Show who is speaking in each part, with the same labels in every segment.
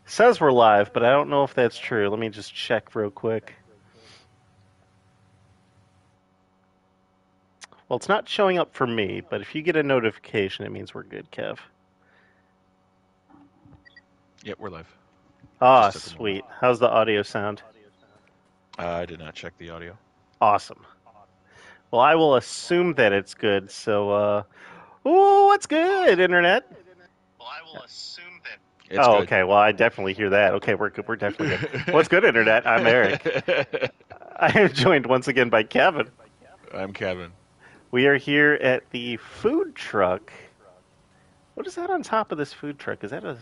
Speaker 1: Says we're live, but I don't know if that's true. Let me just check real quick. Well, it's not showing up for me, but if you get a notification, it means we're good, Kev.
Speaker 2: Yep, we're live.
Speaker 1: Ah,
Speaker 2: Just took a moment.
Speaker 1: sweet. How's the audio sound?
Speaker 2: I did not check the audio.
Speaker 1: Awesome. Well, I will assume that it's good, so, ooh, what's good, Internet?
Speaker 2: Well, I will assume that it's
Speaker 1: Oh,
Speaker 2: good.
Speaker 1: okay. Well, I definitely hear that. Okay, we're good. We're definitely good. What's good, Internet? I'm Eric. I am joined once again by Kevin.
Speaker 2: I'm Kevin.
Speaker 1: We are here at the food truck. What is that on top of this food truck? Is that a...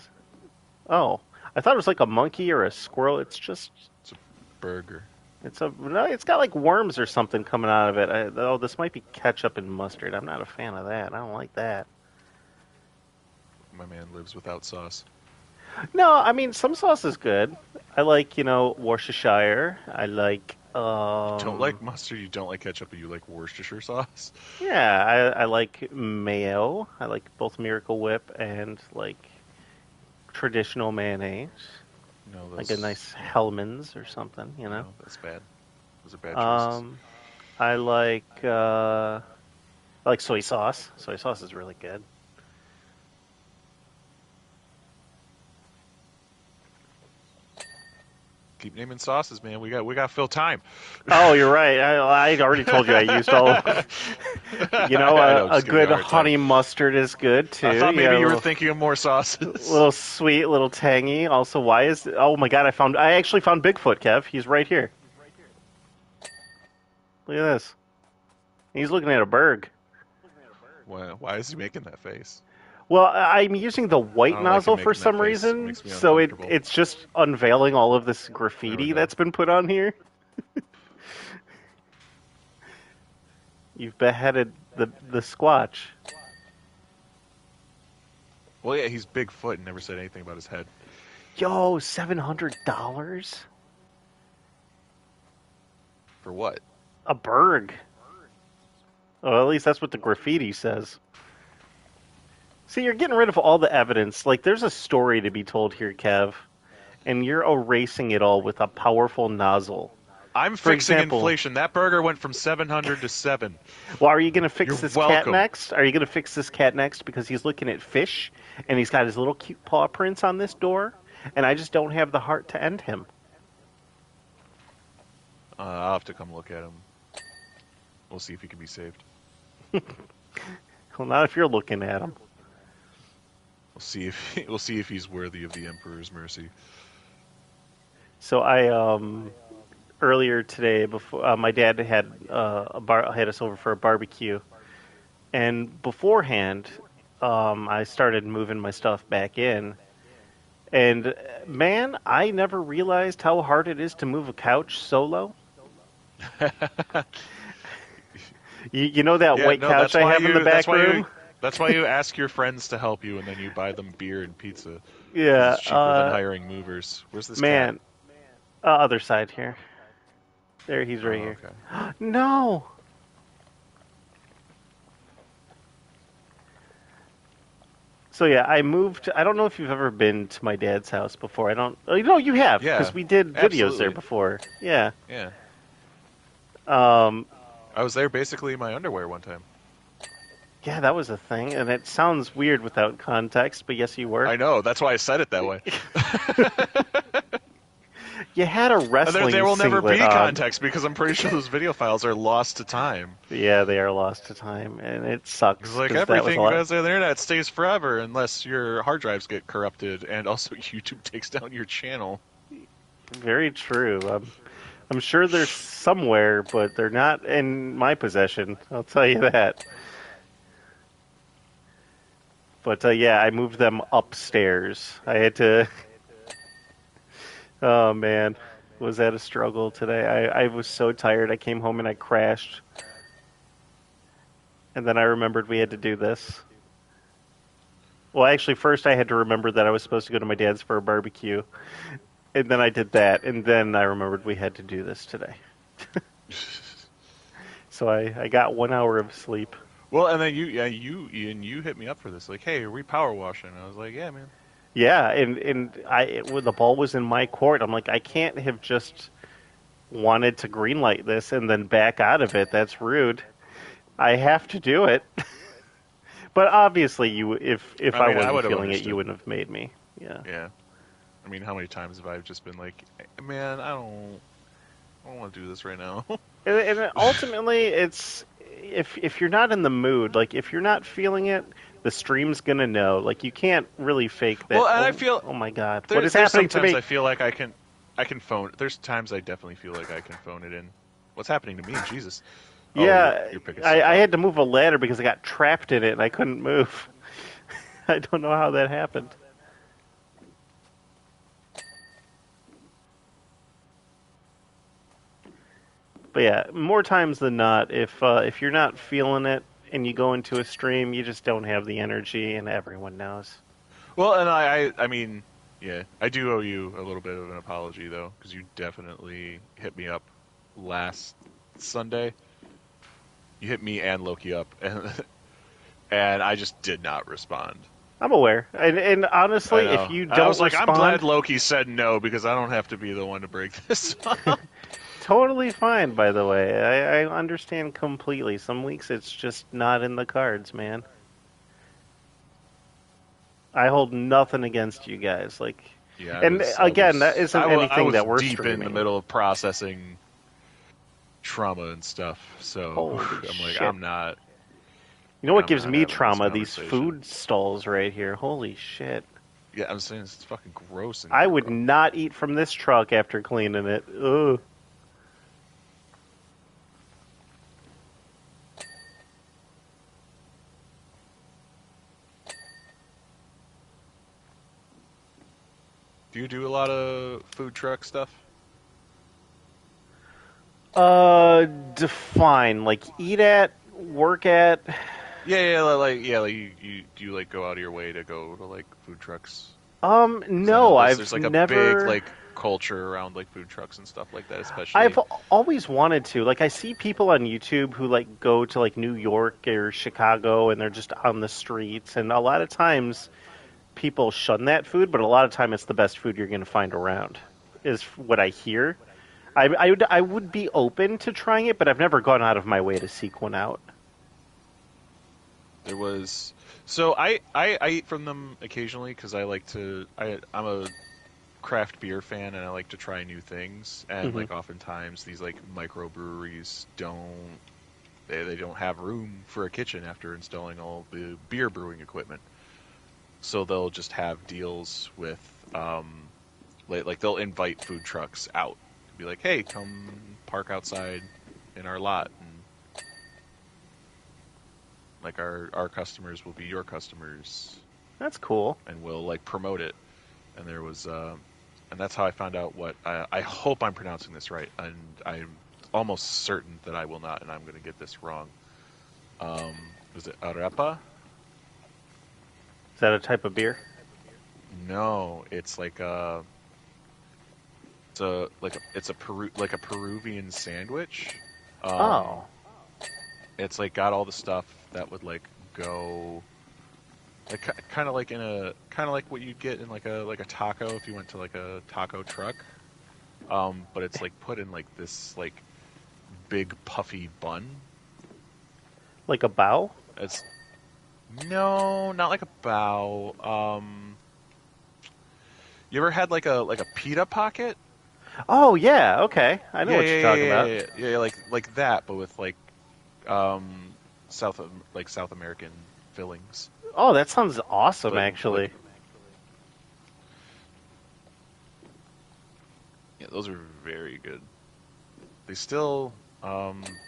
Speaker 1: Oh, I thought it was like a monkey or a squirrel. It's just...
Speaker 2: It's a burger.
Speaker 1: It's a... No, it's got like worms or something coming out of it. Oh, this might be ketchup and mustard. I'm not a fan of that. I don't like that.
Speaker 2: My man lives without sauce.
Speaker 1: No, I mean, some sauce is good. I like, Worcestershire. I like...
Speaker 2: You don't like mustard, you don't like ketchup, but you like Worcestershire sauce?
Speaker 1: Yeah, I like mayo. I like both Miracle Whip and like traditional mayonnaise,
Speaker 2: No,
Speaker 1: like a
Speaker 2: those.
Speaker 1: nice Hellman's or something, you know.
Speaker 2: No, that's bad. Those are bad choices.
Speaker 1: Um, I like soy sauce. Soy sauce is really good.
Speaker 2: Keep naming sauces, man. We got to fill time.
Speaker 1: Oh, you're right. I already told you I used all.
Speaker 2: I know,
Speaker 1: A
Speaker 2: just giving you
Speaker 1: good
Speaker 2: a hard time.
Speaker 1: honey mustard is good
Speaker 2: I
Speaker 1: too.
Speaker 2: thought maybe
Speaker 1: A
Speaker 2: you were thinking of more sauces.
Speaker 1: little sweet, little tangy. Also, why is? Oh my God! I actually found Bigfoot, Kev. He's right here. Look at this. He's looking at a berg.
Speaker 2: Why is he making that face?
Speaker 1: Well, I'm using the
Speaker 2: I
Speaker 1: white
Speaker 2: don't like him
Speaker 1: nozzle for
Speaker 2: making that
Speaker 1: some
Speaker 2: face. It
Speaker 1: reason,
Speaker 2: makes me
Speaker 1: so
Speaker 2: uncomfortable.
Speaker 1: it's just unveiling all of this
Speaker 2: There we
Speaker 1: graffiti
Speaker 2: go.
Speaker 1: that's been put on here. You've beheaded the Squatch.
Speaker 2: Well, yeah, he's Bigfoot and never said anything about his head.
Speaker 1: Yo, $700?
Speaker 2: For what?
Speaker 1: A berg. Well, at least that's what the graffiti says. See, you're getting rid of all the evidence. Like, there's a story to be told here, Kev, and you're erasing it all with a powerful nozzle.
Speaker 2: I'm
Speaker 1: For
Speaker 2: fixing
Speaker 1: example,
Speaker 2: inflation. That burger went from 700 to 7.
Speaker 1: well, are you going to fix
Speaker 2: You're
Speaker 1: this cat
Speaker 2: welcome.
Speaker 1: next? Are you going to fix this cat next because he's looking at fish and he's got his little cute paw prints on this door, and I just don't have the heart to end him.
Speaker 2: I'll have to come look at him. We'll see if he can be saved.
Speaker 1: Well, not if you're looking at him.
Speaker 2: We'll see if he's worthy of the Emperor's mercy.
Speaker 1: So I earlier today, before my dad had had us over for a barbecue, and beforehand, I started moving my stuff back in. And man, I never realized how hard it is to move a couch solo. You know that
Speaker 2: Yeah,
Speaker 1: white
Speaker 2: no,
Speaker 1: couch I have in the back room?
Speaker 2: that's why you ask your friends to help you, and then you buy them beer and pizza because
Speaker 1: Yeah,
Speaker 2: it's cheaper than hiring movers. Where's this cat?
Speaker 1: man, other side here. There, he's right
Speaker 2: Oh,
Speaker 1: here.
Speaker 2: okay.
Speaker 1: No. So yeah, I moved. I don't know if you've ever been to my dad's house before. I don't. Oh, no, you have
Speaker 2: Yeah,
Speaker 1: because we did videos there
Speaker 2: absolutely.
Speaker 1: before. Yeah.
Speaker 2: Yeah,
Speaker 1: Um.
Speaker 2: I was there basically in my underwear one time.
Speaker 1: Yeah, that was a thing, and it sounds weird without context, but yes, you were.
Speaker 2: I know. That's why I said it that way.
Speaker 1: You had a
Speaker 2: And
Speaker 1: wrestling
Speaker 2: there will never
Speaker 1: singlet
Speaker 2: be
Speaker 1: on.
Speaker 2: context because I'm pretty sure those video files are lost to time.
Speaker 1: Yeah, they are lost to time, and it sucks
Speaker 2: Because like
Speaker 1: because that was a
Speaker 2: everything
Speaker 1: lot.
Speaker 2: goes on the internet stays forever unless your hard drives get corrupted, and also YouTube takes down your channel.
Speaker 1: Very true. I'm sure they're somewhere, but they're not in my possession. I'll tell you that. But yeah, I moved them upstairs. I had to. Oh man, was that a struggle today? I was so tired. I came home and I crashed, and then I remembered we had to do this. Well, actually, first I had to remember that I was supposed to go to my dad's for a barbecue, and then I did that, and then I remembered we had to do this today. So I got 1 hour of sleep.
Speaker 2: Well, and then you hit me up for this, like, hey, are we power washing? I was like, yeah, man.
Speaker 1: Yeah, when the ball was in my court, I'm like, I can't have just wanted to greenlight this and then back out of it. That's rude. I have to do it. But obviously, if
Speaker 2: I
Speaker 1: I
Speaker 2: mean, I
Speaker 1: wasn't
Speaker 2: would have
Speaker 1: feeling it, you
Speaker 2: understood.
Speaker 1: wouldn't have made me. Yeah.
Speaker 2: Yeah. I mean, how many times have I just been like, man, I don't want to do this right now.
Speaker 1: And ultimately, it's if you're not in the mood, like if you're not feeling it, the stream's gonna know. Like you can't really fake that.
Speaker 2: Well, and I
Speaker 1: Oh,
Speaker 2: feel
Speaker 1: oh my God, what is
Speaker 2: there's
Speaker 1: happening to
Speaker 2: sometimes
Speaker 1: me?
Speaker 2: I feel like I can phone. There's times I definitely feel like I can phone it in. What's happening to me? Jesus. Oh,
Speaker 1: Yeah,
Speaker 2: you're picking
Speaker 1: I,
Speaker 2: stuff
Speaker 1: I
Speaker 2: up.
Speaker 1: had to move a ladder because I got trapped in it and I couldn't move. I don't know how that happened. But yeah, more times than not, if you're not feeling it and you go into a stream, you just don't have the energy, and everyone knows.
Speaker 2: Well, and I mean, yeah, I do owe you a little bit of an apology though, because you definitely hit me up last Sunday. You hit me and Loki up, and I just did not respond.
Speaker 1: I'm aware, and
Speaker 2: I
Speaker 1: honestly, if
Speaker 2: know.
Speaker 1: you
Speaker 2: I was
Speaker 1: don't
Speaker 2: like, I'm glad
Speaker 1: respond,
Speaker 2: Loki said no because I don't have to be the one to break this up.
Speaker 1: totally fine. By the way, I understand completely. Some weeks it's just not in the cards, man. I hold nothing against you guys. Like,
Speaker 2: Yeah,
Speaker 1: and again, that isn't
Speaker 2: I
Speaker 1: anything
Speaker 2: was
Speaker 1: that we're
Speaker 2: deep in the
Speaker 1: streaming.
Speaker 2: middle of processing trauma and stuff. So
Speaker 1: Holy
Speaker 2: I'm like,
Speaker 1: shit! You know what
Speaker 2: I'm
Speaker 1: gives
Speaker 2: not
Speaker 1: me
Speaker 2: having this
Speaker 1: trauma? These
Speaker 2: conversation.
Speaker 1: food stalls right here. Holy shit!
Speaker 2: Yeah, I'm saying it's fucking gross in
Speaker 1: I
Speaker 2: here,
Speaker 1: would
Speaker 2: bro.
Speaker 1: not eat from this truck after cleaning it. Ugh.
Speaker 2: Do you do a lot of food truck stuff?
Speaker 1: Define like eat at, work at.
Speaker 2: Yeah, like you do you like go out of your way to go to like food trucks? Because I know
Speaker 1: No,
Speaker 2: there's
Speaker 1: I've
Speaker 2: like a big
Speaker 1: never.
Speaker 2: like culture around like food trucks and stuff like that,
Speaker 1: I've
Speaker 2: especially.
Speaker 1: always wanted to. Like, I see people on YouTube who like go to like New York or Chicago, and they're just on the streets. And a lot of times, people shun that food, but a lot of time, it's the best food you're going to find around. Is what I hear. I would be open to trying it, but I've never gone out of my way to seek one out.
Speaker 2: There was so I eat from them occasionally because I like to I'm a craft beer fan and I like to try new things and
Speaker 1: Hmm.
Speaker 2: like oftentimes these like microbreweries they don't have room for a kitchen after installing all the beer brewing equipment, so they'll just have deals with like they'll invite food trucks out to be like, hey, come park outside in our lot, and like our customers will be your customers,
Speaker 1: That's cool.
Speaker 2: and we'll like promote it. And there was and that's how I found out what I hope I'm pronouncing this right, and I'm almost certain that I will not, and I'm going to get this wrong. Was it arepa?
Speaker 1: Is that a type of beer?
Speaker 2: No, it's like it's a Peruvian sandwich. Um,
Speaker 1: Oh,
Speaker 2: it's like got all the stuff that would like go like kind of like in a kind of like what you'd get in like a taco if you went to like a taco truck. But it's like put in like this like big puffy bun.
Speaker 1: like a bow?
Speaker 2: It's no, not like a bow. You ever had like a pita pocket?
Speaker 1: Oh yeah, okay. I know what you're talking about.
Speaker 2: Like that, but with um South American fillings.
Speaker 1: Oh, that sounds awesome,
Speaker 2: But like
Speaker 1: actually.
Speaker 2: yeah, those are very good. They still um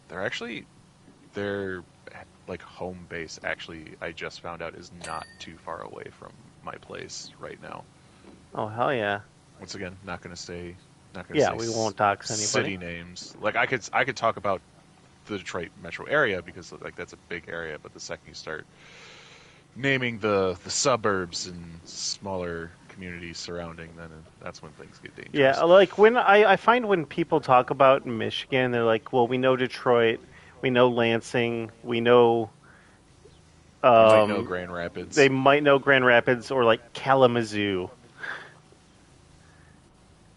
Speaker 2: they're actually their like home base actually I just found out is not too far away from my place right now.
Speaker 1: Oh hell yeah.
Speaker 2: Once again, not going to
Speaker 1: Yeah,
Speaker 2: say
Speaker 1: we won't dox anybody.
Speaker 2: city names. Like I could talk about the Detroit metro area because like that's a big area, but the second you start naming the suburbs and smaller communities surrounding, then that's when things get
Speaker 1: Yeah,
Speaker 2: dangerous.
Speaker 1: like when I find when people talk about Michigan, they're like, well, we know Detroit, we know Lansing, we know
Speaker 2: You might know
Speaker 1: Um,
Speaker 2: Grand
Speaker 1: they
Speaker 2: Rapids.
Speaker 1: might know Grand Rapids or like Kalamazoo.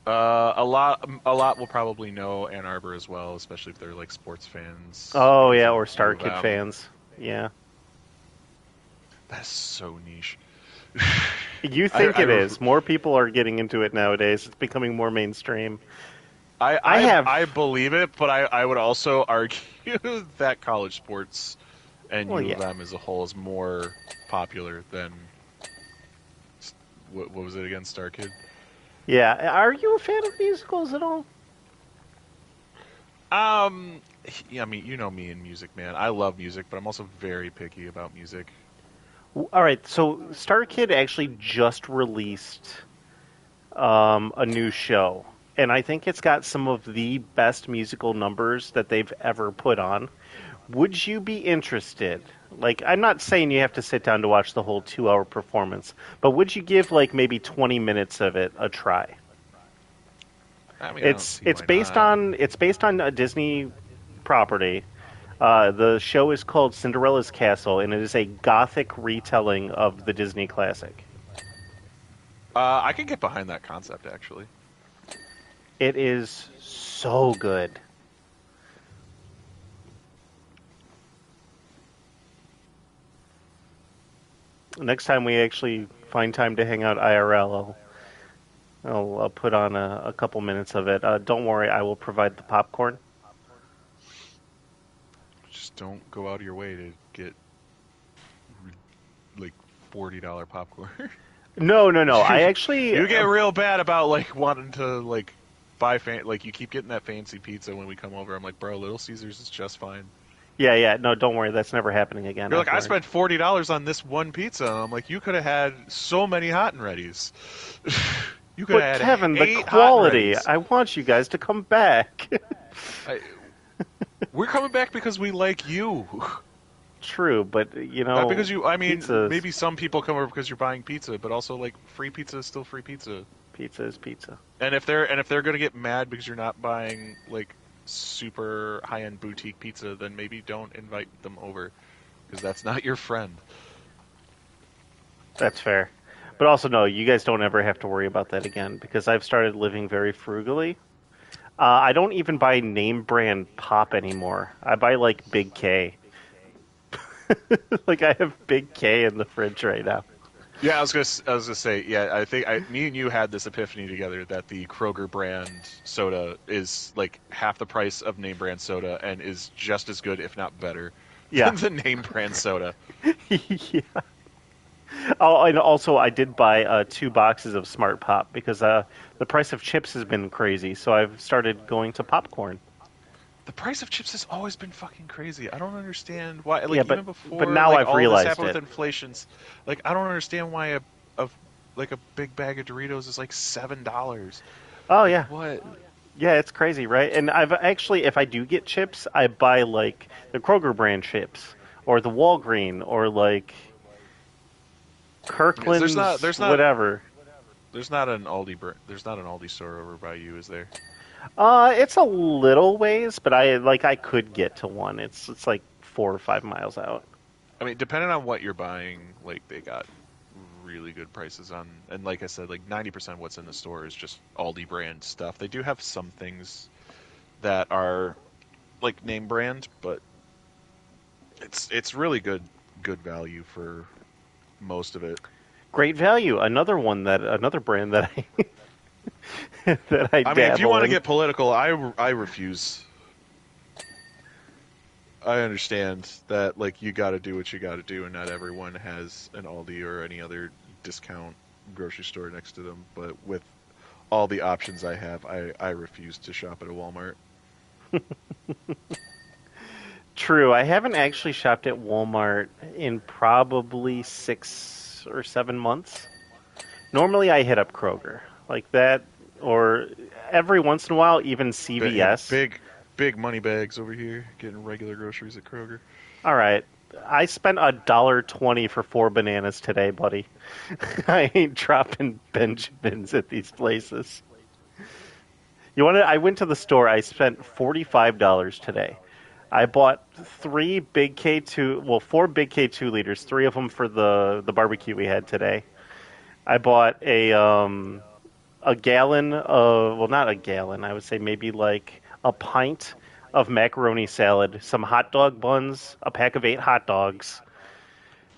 Speaker 2: A lot will probably know Ann Arbor as well, especially if they're like sports fans
Speaker 1: Oh
Speaker 2: because
Speaker 1: yeah,
Speaker 2: of
Speaker 1: or
Speaker 2: U
Speaker 1: Star
Speaker 2: of
Speaker 1: Kid
Speaker 2: M.
Speaker 1: fans. Yeah.
Speaker 2: That's so niche.
Speaker 1: You
Speaker 2: I,
Speaker 1: think
Speaker 2: I
Speaker 1: it is. More people are getting into it nowadays. It's becoming more mainstream.
Speaker 2: I,
Speaker 1: I
Speaker 2: I,
Speaker 1: have,
Speaker 2: I believe it, but I would also argue that college sports and
Speaker 1: well,
Speaker 2: U
Speaker 1: yeah.
Speaker 2: of M as a whole is more popular than what was it again, Star Kid?
Speaker 1: Yeah. Are you a fan of musicals at all?
Speaker 2: Um, yeah, I mean, you know me and music, man. I love music, but I'm also very picky about music.
Speaker 1: All right. So Star Kid actually just released a new show. And I think it's got some of the best musical numbers that they've ever put on. Would you be interested? Like, I'm not saying you have to sit down to watch the whole 2 hour performance, but would you give like maybe 20 minutes of it a try?
Speaker 2: I mean, I don't
Speaker 1: It's
Speaker 2: see
Speaker 1: it's
Speaker 2: why
Speaker 1: based
Speaker 2: not.
Speaker 1: on it's based on a Disney property. The show is called Cinderella's Castle, and it is a gothic retelling of the Disney classic.
Speaker 2: I can get behind that concept actually.
Speaker 1: It is so good. Next time we actually find time to hang out IRL, I'll put on a couple minutes of it. Don't worry, I will provide the popcorn.
Speaker 2: Just don't go out of your way to get like $40 popcorn.
Speaker 1: No, no, no.
Speaker 2: you
Speaker 1: I actually,
Speaker 2: you get real bad about like wanting to like buy like you keep getting that fancy pizza when we come over. I'm like, bro, Little Caesars is just fine.
Speaker 1: yeah, yeah. No, don't worry. That's never happening again.
Speaker 2: You're like,
Speaker 1: I've
Speaker 2: I
Speaker 1: learned.
Speaker 2: spent $40 on this one pizza. I'm like, you could have had so many hot and readies. You could
Speaker 1: But
Speaker 2: have had
Speaker 1: Kevin, the
Speaker 2: 8 hot and
Speaker 1: quality.
Speaker 2: readies.
Speaker 1: I want you guys to come back.
Speaker 2: I, we're coming back because we like you,
Speaker 1: True, but
Speaker 2: not because you. I mean,
Speaker 1: pizzas,
Speaker 2: maybe some people come over because you're buying pizza, but also like free pizza is still free pizza.
Speaker 1: pizza is pizza.
Speaker 2: And if they're gonna get mad because you're not buying like super high end boutique pizza, then maybe don't invite them over because that's not your friend.
Speaker 1: That's fair. But also, no, you guys don't ever have to worry about that again because I've started living very frugally. I don't even buy name brand pop anymore. I buy like Big K. Like I have Big K in the fridge right now.
Speaker 2: Yeah, I was gonna say, yeah, I think me and you had this epiphany together that the Kroger brand soda is like half the price of name brand soda and is just as good, if not better,
Speaker 1: Yeah.
Speaker 2: than the name brand soda.
Speaker 1: Yeah. Oh, and also I did buy 2 boxes of Smart Pop because the price of chips has been crazy, so I've started going to popcorn.
Speaker 2: The price of chips has always been fucking crazy. I don't understand why.
Speaker 1: Yeah,
Speaker 2: Like
Speaker 1: but
Speaker 2: even
Speaker 1: but
Speaker 2: before
Speaker 1: now
Speaker 2: like
Speaker 1: I've
Speaker 2: all this
Speaker 1: realized
Speaker 2: happened with
Speaker 1: it.
Speaker 2: inflations, like I don't understand why a like a big bag of Doritos is like $7.
Speaker 1: Oh
Speaker 2: Like
Speaker 1: yeah,
Speaker 2: what?
Speaker 1: yeah, it's crazy, right? And I've actually, if I do get chips, I buy like the Kroger brand chips or the Walgreen or like
Speaker 2: Because there's not
Speaker 1: Kirkland's,
Speaker 2: there's not
Speaker 1: whatever.
Speaker 2: there's not an there's not an Aldi store over by you, is there?
Speaker 1: It's a little ways, but I could get to one. It's like 4 or 5 miles out.
Speaker 2: I mean, depending on what you're buying, like they got really good prices on, and like I said, like 90% of what's in the store is just Aldi brand stuff. They do have some things that are like name brand, but it's really good value for most of it.
Speaker 1: Great value. Another brand that I that I
Speaker 2: I mean, if you
Speaker 1: dabble
Speaker 2: want to
Speaker 1: in.
Speaker 2: get political, I refuse. I understand that like you got to do what you got to do, and not everyone has an Aldi or any other discount grocery store next to them. But with all the options I have, I refuse to shop at a Walmart.
Speaker 1: True, I haven't actually shopped at Walmart in probably 6 or 7 months. Normally, I hit up Kroger like that, or every once in a while, even
Speaker 2: Yeah,
Speaker 1: CVS.
Speaker 2: big money bags over here getting regular groceries at Kroger.
Speaker 1: All right, I spent $1.20 for 4 bananas today, buddy. I ain't dropping Benjamins at these places. You want to? I went to the store. I spent $45 today. I bought three big K2, well, four big K2 liters, three of them for the barbecue we had today. I bought a gallon of, well, not a gallon, I would say maybe like a pint of macaroni salad, some hot dog buns, a pack of 8 hot dogs,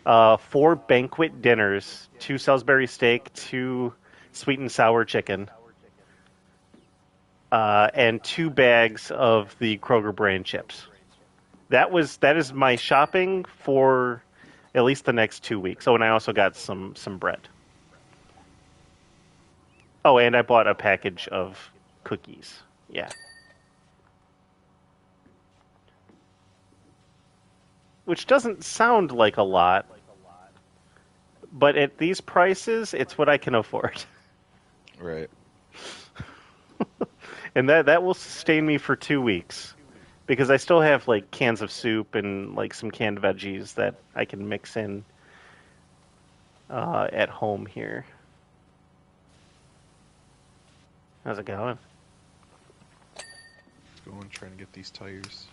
Speaker 1: four banquet dinners, two Salisbury steak, two sweet and sour chicken, and 2 bags of the Kroger brand chips. That is my shopping for at least the next 2 weeks. Oh, and I also got some bread. Oh, and I bought a package of cookies. Yeah. Which doesn't sound like a lot, but at these prices, it's what I can afford.
Speaker 2: Right.
Speaker 1: And that will sustain me for 2 weeks because I still have like cans of soup and like some canned veggies that I can mix in at home here. How's it going?
Speaker 2: Let's go and try and get these tires.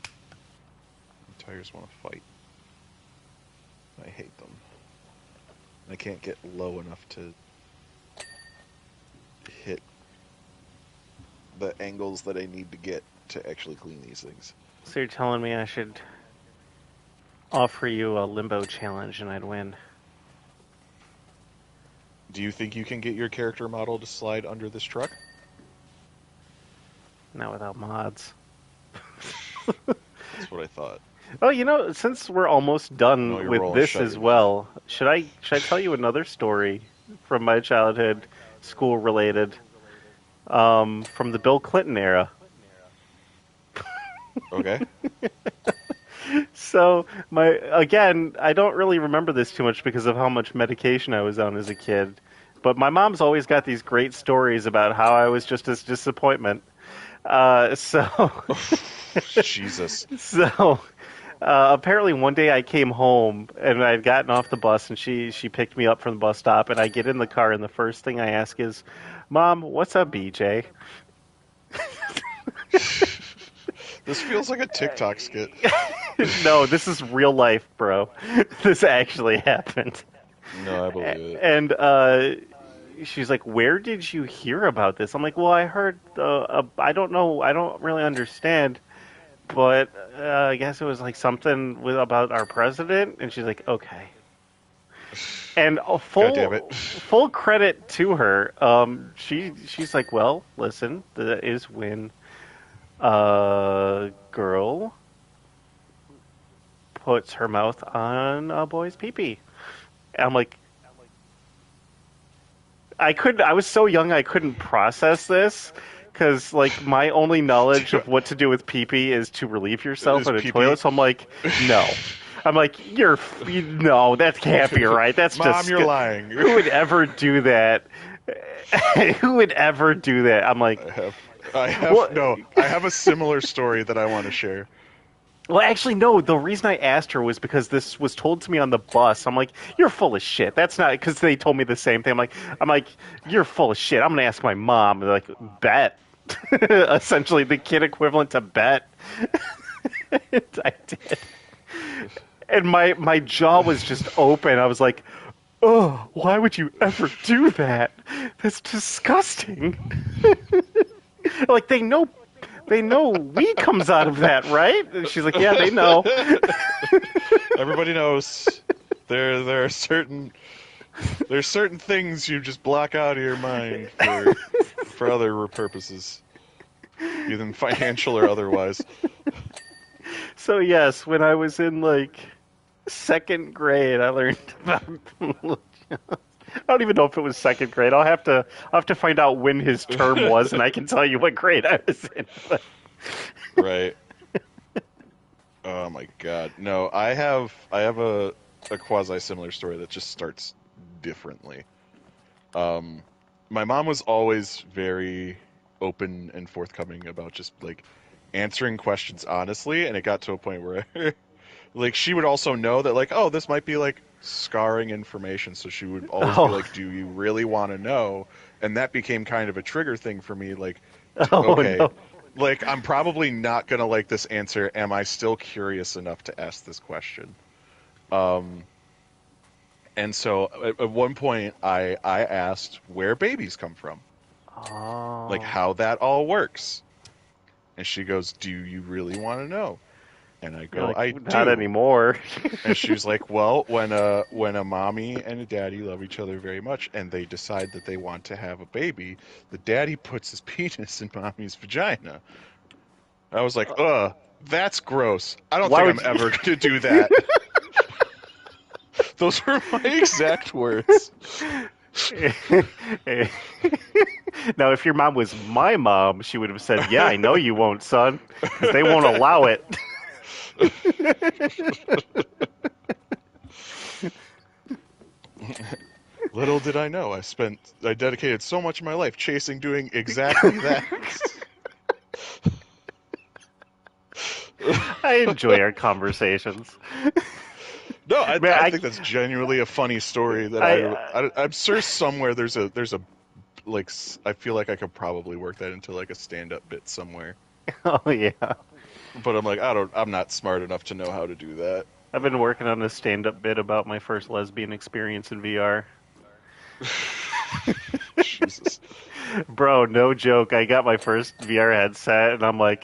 Speaker 2: The tires want to fight. I hate them. I can't get low enough to hit the angles that I need to get to actually clean these things.
Speaker 1: So you're telling me I should offer you a limbo challenge and I'd win?
Speaker 2: Do you think you can get your character model to slide under this truck?
Speaker 1: Not without mods.
Speaker 2: That's what I thought.
Speaker 1: Oh, since we're almost
Speaker 2: No,
Speaker 1: done
Speaker 2: you're
Speaker 1: with
Speaker 2: rolling
Speaker 1: this
Speaker 2: shut
Speaker 1: as
Speaker 2: your mouth.
Speaker 1: well, should I tell you another story from my childhood, school related, from the Bill Clinton era?
Speaker 2: Okay.
Speaker 1: So I don't really remember this too much because of how much medication I was on as a kid. But my mom's always got these great stories about how I was just a disappointment. So
Speaker 2: Jesus.
Speaker 1: so apparently one day I came home and I'd gotten off the bus and she picked me up from the bus stop and I get in the car and the first thing I ask is, "Mom, what's up, BJ?"
Speaker 2: This feels like a TikTok skit.
Speaker 1: No, this is real life, bro. This actually happened.
Speaker 2: No, I believe it.
Speaker 1: And she's like, "Where did you hear about this?" I'm like, "Well, I heard. I don't know. I don't really understand, but I guess it was like something about our president." And she's like, "Okay." And
Speaker 2: God damn it.
Speaker 1: full credit to her. She's like, "Well, listen, that is when a girl puts her mouth on a boy's pee-pee." I'm like, I was so young I couldn't process this because like my only knowledge of what to do with pee pee is to relieve yourself
Speaker 2: Is
Speaker 1: in a
Speaker 2: pee pee?
Speaker 1: toilet. So I'm like, no. I'm like, no, that can't be right. That's
Speaker 2: Mom,
Speaker 1: just
Speaker 2: you're lying.
Speaker 1: who would ever do that? Who would ever do that? I'm like, well,
Speaker 2: I have a similar story that I want to share.
Speaker 1: well, actually, no. The reason I asked her was because this was told to me on the bus. I'm like, "You're full of shit." That's not because they told me the same thing. I'm like, "You're full of shit." I'm gonna ask my mom. They're like, "Bet." Essentially, the kid equivalent to bet. I did, and my jaw was just open. I was like, "Oh, why would you ever do that? That's disgusting." Like they know we comes out of that, right? And she's like, "Yeah, they know."
Speaker 2: Everybody knows there are certain things you just block out of your mind for other purposes, either financial or otherwise.
Speaker 1: So yes, when I was in like second grade, I learned about. I don't even know if it was second grade. I'll have to find out when his term was, and I can tell you what grade I was in. But
Speaker 2: Right. Oh my god. No, I have a quasi similar story that just starts differently. My mom was always very open and forthcoming about just like answering questions honestly, and it got to a point where like she would also know that like, oh, this might be like scarring information, so she would always be
Speaker 1: oh,
Speaker 2: like, do you really want to know? And that became kind of a trigger thing for me, like,
Speaker 1: oh
Speaker 2: okay,
Speaker 1: no,
Speaker 2: Like, I'm probably not gonna like this answer. Am I still curious enough to ask this question? Um, and so at one point, I asked where babies come from, like
Speaker 1: Oh,
Speaker 2: how that all works. And she goes, "Do you really want to know?" And I
Speaker 1: you're
Speaker 2: go,
Speaker 1: like,
Speaker 2: "I
Speaker 1: not
Speaker 2: do."
Speaker 1: anymore.
Speaker 2: And she's like, "Well, when a mommy and a daddy love each other very much, and they decide that they want to have a baby, the daddy puts his penis in mommy's vagina." I was like, "Ugh, that's gross. I don't
Speaker 1: Why
Speaker 2: think
Speaker 1: would
Speaker 2: I'm
Speaker 1: you?
Speaker 2: ever going to do that." Those were my exact words.
Speaker 1: Now, if your mom was my mom, she would have said, "Yeah, I know you won't, son, because they won't allow it."
Speaker 2: Little did I know, I dedicated so much of my life chasing doing exactly that.
Speaker 1: I enjoy our conversations.
Speaker 2: No, I,
Speaker 1: Man,
Speaker 2: I think that's genuinely a funny story that
Speaker 1: I,
Speaker 2: I'm sure somewhere there's a like I feel like I could probably work that into like a stand-up bit somewhere.
Speaker 1: oh yeah,
Speaker 2: But I'm not smart enough to know how to do that.
Speaker 1: I've been working on a stand-up bit about my first lesbian experience in VR.
Speaker 2: Jesus.
Speaker 1: Bro, no joke. I got my first VR headset, and I'm like,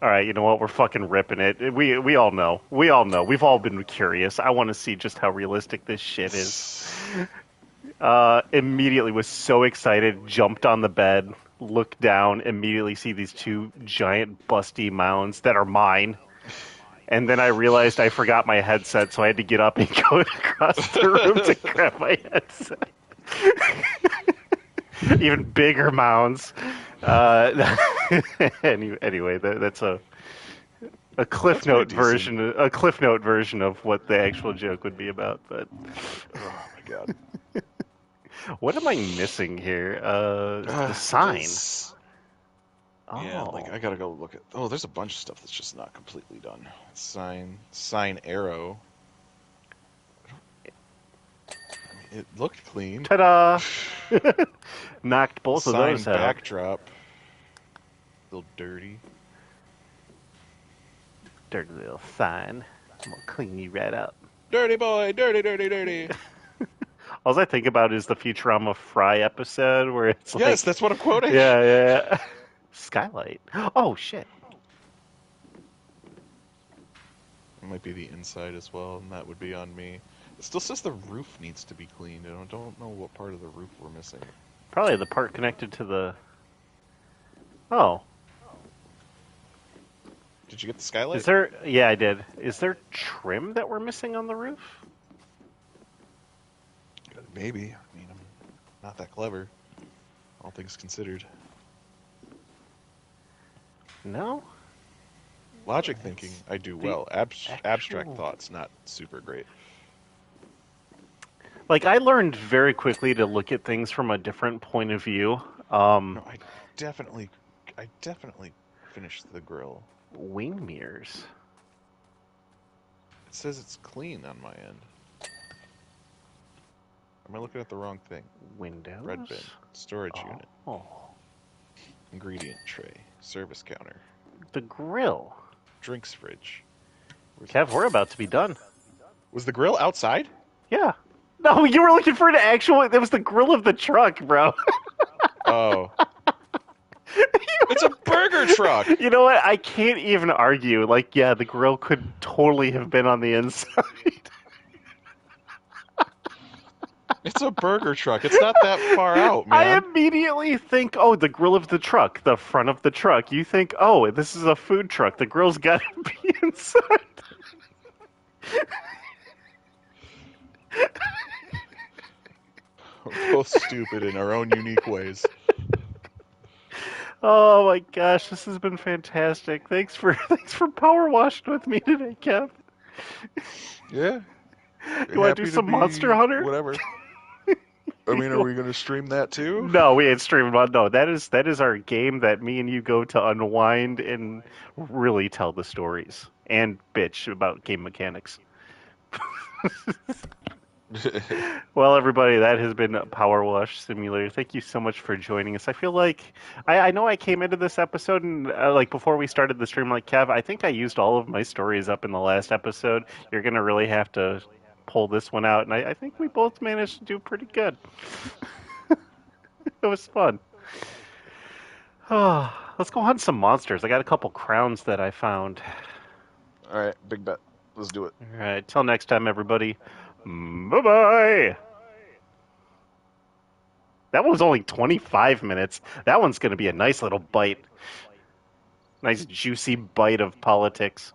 Speaker 1: all right, you know what? We're fucking ripping it. We all know. We all know. We've all been curious. I want to see just how realistic this shit is. Immediately was so excited, jumped on the bed, looked down, immediately see these two giant busty mounds that are mine. And then I realized I forgot my headset, so I had to get up and go across the room to grab my headset. Even bigger mounds. Uh, anyway, that's a
Speaker 2: That's pretty decent.
Speaker 1: cliff note version of what the actual joke would be about. But
Speaker 2: Oh my god.
Speaker 1: what am I missing here? The sign.
Speaker 2: This. Yeah, like
Speaker 1: Oh,
Speaker 2: I gotta go look at. Oh, there's a bunch of stuff that's just not completely done. Sign arrow. I mean, it looked clean.
Speaker 1: ta-da! Knocked both of
Speaker 2: Sign
Speaker 1: those out.
Speaker 2: backdrop. A little dirty.
Speaker 1: Dirty little sign. I'm gonna clean you right up.
Speaker 2: Dirty boy, dirty, dirty, dirty.
Speaker 1: All I think about is the Futurama Fry episode where it's
Speaker 2: Yes,
Speaker 1: like,
Speaker 2: that's what I'm quoting.
Speaker 1: yeah. Skylight. Oh shit.
Speaker 2: It might be the inside as well, and that would be on me. It still says the roof needs to be cleaned. I don't know what part of the roof we're missing.
Speaker 1: Probably the part connected to the. Oh,
Speaker 2: Did you get the
Speaker 1: is
Speaker 2: skylight?
Speaker 1: there? Yeah, I did. Is there trim that we're missing on the roof?
Speaker 2: Maybe. I mean, I'm not that clever, all things considered.
Speaker 1: No.
Speaker 2: Logic thinking,
Speaker 1: It's
Speaker 2: I do
Speaker 1: the
Speaker 2: well. Abstract
Speaker 1: actual.
Speaker 2: thoughts, not super great.
Speaker 1: Like I learned very quickly to look at things from a different point of view.
Speaker 2: No, definitely, I definitely finished the grill.
Speaker 1: Wing mirrors,
Speaker 2: It says it's clean on my end. Am I looking at the wrong thing? Bread bin,
Speaker 1: windows.
Speaker 2: storage unit,
Speaker 1: Oh,
Speaker 2: ingredient tray, service counter,
Speaker 1: the grill.
Speaker 2: drinks fridge. Where's
Speaker 1: Kev, we're about to be done.
Speaker 2: Was the grill outside?
Speaker 1: Yeah. No, you were looking for an actual. That was the grill of the truck, bro.
Speaker 2: Oh, it's a burger truck.
Speaker 1: You know what? I can't even argue. Like, yeah, the grill could totally have been on the inside.
Speaker 2: It's a burger truck. It's not that far out,
Speaker 1: I
Speaker 2: man.
Speaker 1: immediately think, oh, the grill of the truck, the front of the truck. You think, oh, this is a food truck. The grill's got to be inside.
Speaker 2: We're both stupid in our own unique ways.
Speaker 1: Oh my gosh, this has been fantastic. Thanks for power washing with me today, Kev.
Speaker 2: Yeah,
Speaker 1: You want to do
Speaker 2: happy to
Speaker 1: some Monster
Speaker 2: be
Speaker 1: Hunter?
Speaker 2: whatever. I mean, are we going to stream that too?
Speaker 1: No, we ain't streaming. No, that is our game that me and you go to unwind and really tell the stories and bitch about game mechanics. Well, everybody, that has been Powerwash Simulator. Thank you so much for joining us. I feel like I know I came into this episode and like before we started the stream, like Kev, I think I used all of my stories up in the last episode. You're gonna really have to pull this one out, and I think we both managed to do pretty good. It was fun. Oh, let's go hunt some monsters. I got a couple crowns that I found.
Speaker 3: All right, big bet. Let's do it.
Speaker 1: All right, till next time, everybody. Bye bye. That one was only 25 minutes. That one's going to be a nice little bite. Nice juicy bite of politics.